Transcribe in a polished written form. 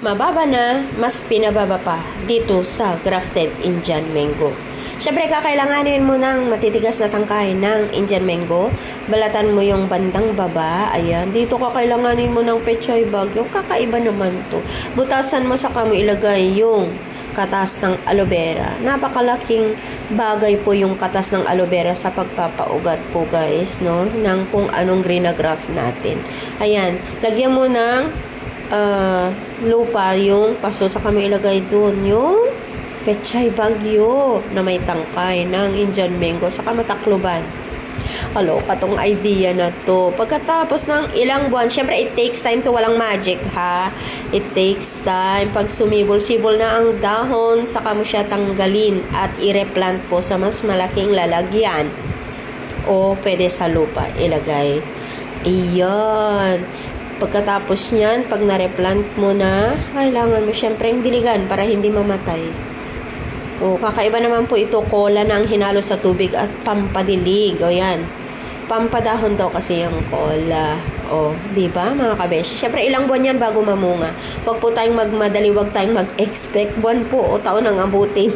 mababa na, mas pinababa pa dito sa grafted Indian mango. Siyempre, kakailanganin mo ng matitigas na tangkay ng Indian mango. Balatan mo yung bandang baba. Ayan. Dito kakailanganin mo ng pechay bag. Yung kakaiba naman to. Butasan mo sa mo ilagay yung katas ng aloe vera. Napakalaking bagay po yung katas ng aloe vera sa pagpapaugat po guys, no? Ng kung anong greenagraph natin. Ayan. Lagyan mo ng lupa yung paso sa mo ilagay dun yung pechay bagyo na may tangkay ng Indian mango sa matakloban. Kaloka tong idea na to. Pagkatapos ng ilang buwan, syempre it takes time to, walang magic ha. It takes time. Pag sumibol-sibol na ang dahon, saka mo siya tanggalin at i-replant po sa mas malaking lalagyan. O pwede sa lupa ilagay. Iyon. Pagkatapos niyan, pag na-replant mo na, kailangan mo syempre yung diligan para hindi mamatay. O, kakaiba naman po ito, cola na ang hinalo sa tubig at pampadilig. O, yan. Pampadahon daw kasi yung cola. O, di ba mga kabeshi? Siyempre, ilang buwan yan bago mamunga. Huwag po tayong magmadali, huwag tayong mag-expect. Buwan po o taon ang abutin.